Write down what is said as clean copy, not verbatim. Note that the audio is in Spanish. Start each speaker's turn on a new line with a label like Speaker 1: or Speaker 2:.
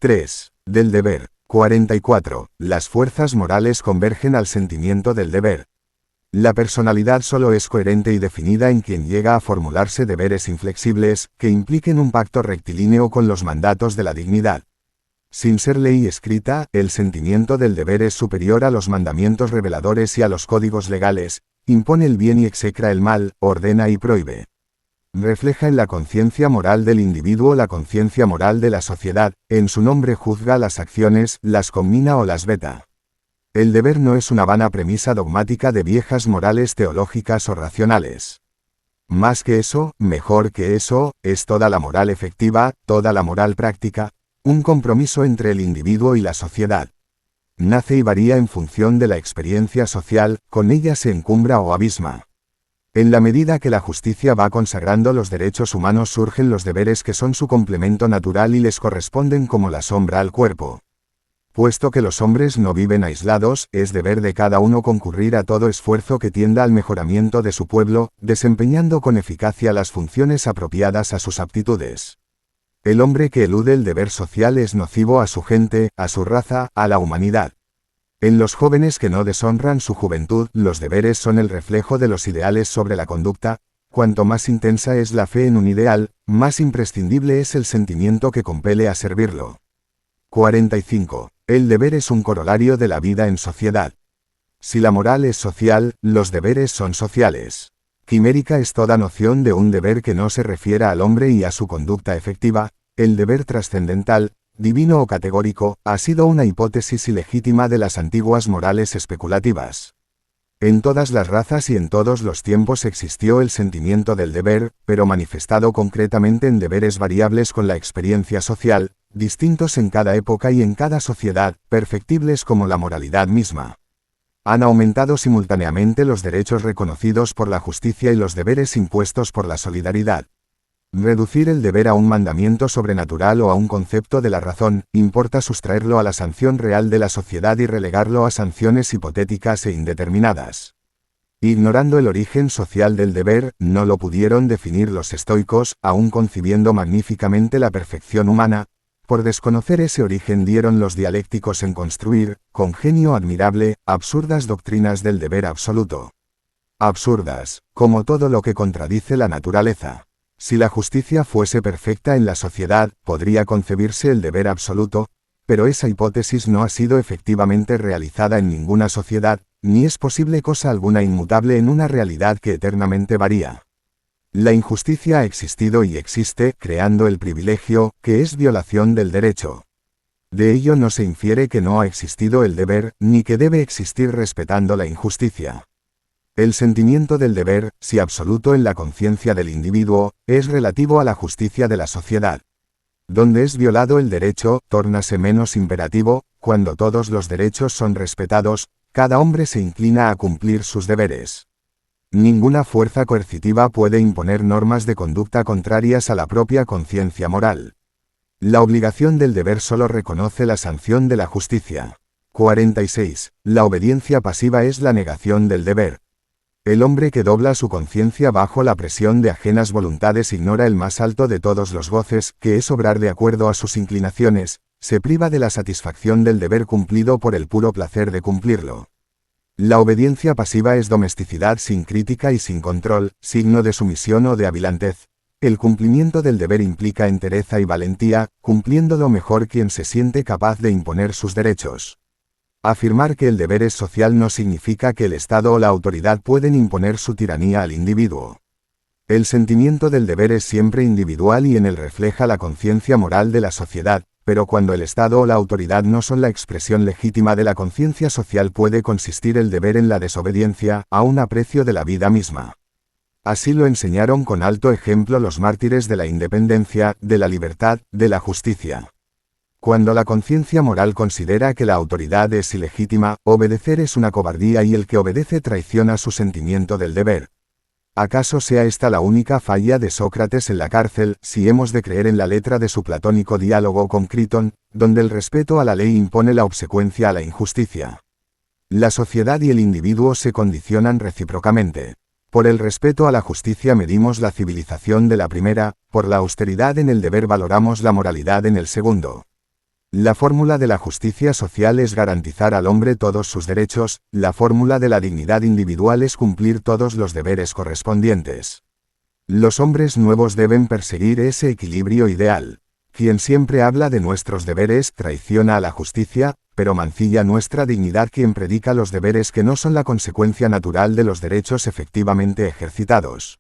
Speaker 1: 3. Del deber. 44. Las fuerzas morales convergen al sentimiento del deber. La personalidad solo es coherente y definida en quien llega a formularse deberes inflexibles, que impliquen un pacto rectilíneo con los mandatos de la dignidad. Sin ser ley escrita, el sentimiento del deber es superior a los mandamientos reveladores y a los códigos legales, impone el bien y execra el mal, ordena y prohíbe. Refleja en la conciencia moral del individuo la conciencia moral de la sociedad, en su nombre juzga las acciones, las conmina o las veta. El deber no es una vana premisa dogmática de viejas morales teológicas o racionales. Más que eso, mejor que eso, es toda la moral efectiva, toda la moral práctica, un compromiso entre el individuo y la sociedad. Nace y varía en función de la experiencia social, con ella se encumbra o abisma. En la medida que la justicia va consagrando los derechos humanos surgen los deberes que son su complemento natural y les corresponden como la sombra al cuerpo. Puesto que los hombres no viven aislados, es deber de cada uno concurrir a todo esfuerzo que tienda al mejoramiento de su pueblo, desempeñando con eficacia las funciones apropiadas a sus aptitudes. El hombre que elude el deber social es nocivo a su gente, a su raza, a la humanidad. En los jóvenes que no deshonran su juventud, los deberes son el reflejo de los ideales sobre la conducta. Cuanto más intensa es la fe en un ideal, más imprescindible es el sentimiento que compele a servirlo. 45. El deber es un corolario de la vida en sociedad. Si la moral es social, los deberes son sociales. Quimérica es toda noción de un deber que no se refiera al hombre y a su conducta efectiva. El deber trascendental, divino o categórico, ha sido una hipótesis ilegítima de las antiguas morales especulativas. En todas las razas y en todos los tiempos existió el sentimiento del deber, pero manifestado concretamente en deberes variables con la experiencia social, distintos en cada época y en cada sociedad, perfectibles como la moralidad misma. Han aumentado simultáneamente los derechos reconocidos por la justicia y los deberes impuestos por la solidaridad. Reducir el deber a un mandamiento sobrenatural o a un concepto de la razón, importa sustraerlo a la sanción real de la sociedad y relegarlo a sanciones hipotéticas e indeterminadas. Ignorando el origen social del deber, no lo pudieron definir los estoicos, aun concibiendo magníficamente la perfección humana. Por desconocer ese origen dieron los dialécticos en construir, con genio admirable, absurdas doctrinas del deber absoluto. Absurdas, como todo lo que contradice la naturaleza. Si la justicia fuese perfecta en la sociedad, podría concebirse el deber absoluto, pero esa hipótesis no ha sido efectivamente realizada en ninguna sociedad, ni es posible cosa alguna inmutable en una realidad que eternamente varía. La injusticia ha existido y existe, creando el privilegio, que es violación del derecho. De ello no se infiere que no ha existido el deber, ni que debe existir respetando la injusticia. El sentimiento del deber, si absoluto en la conciencia del individuo, es relativo a la justicia de la sociedad. Donde es violado el derecho, tórnase menos imperativo. Cuando todos los derechos son respetados, cada hombre se inclina a cumplir sus deberes. Ninguna fuerza coercitiva puede imponer normas de conducta contrarias a la propia conciencia moral. La obligación del deber solo reconoce la sanción de la justicia. 46. La obediencia pasiva es la negación del deber. El hombre que dobla su conciencia bajo la presión de ajenas voluntades ignora el más alto de todos los goces, que es obrar de acuerdo a sus inclinaciones, se priva de la satisfacción del deber cumplido por el puro placer de cumplirlo. La obediencia pasiva es domesticidad sin crítica y sin control, signo de sumisión o de avilantez. El cumplimiento del deber implica entereza y valentía, cumpliéndolo mejor quien se siente capaz de imponer sus derechos. Afirmar que el deber es social no significa que el Estado o la autoridad pueden imponer su tiranía al individuo. El sentimiento del deber es siempre individual y en él refleja la conciencia moral de la sociedad, pero cuando el Estado o la autoridad no son la expresión legítima de la conciencia social puede consistir el deber en la desobediencia, aun a precio de la vida misma. Así lo enseñaron con alto ejemplo los mártires de la independencia, de la libertad, de la justicia. Cuando la conciencia moral considera que la autoridad es ilegítima, obedecer es una cobardía y el que obedece traiciona su sentimiento del deber. ¿Acaso sea esta la única falla de Sócrates en la cárcel, si hemos de creer en la letra de su platónico diálogo con Critón, donde el respeto a la ley impone la obsecuencia a la injusticia? La sociedad y el individuo se condicionan recíprocamente. Por el respeto a la justicia medimos la civilización de la primera, por la austeridad en el deber valoramos la moralidad en el segundo. La fórmula de la justicia social es garantizar al hombre todos sus derechos, la fórmula de la dignidad individual es cumplir todos los deberes correspondientes. Los hombres nuevos deben perseguir ese equilibrio ideal. Quien siempre habla de nuestros deberes traiciona a la justicia, pero mancilla nuestra dignidad. Quien predica los deberes que no son la consecuencia natural de los derechos efectivamente ejercitados.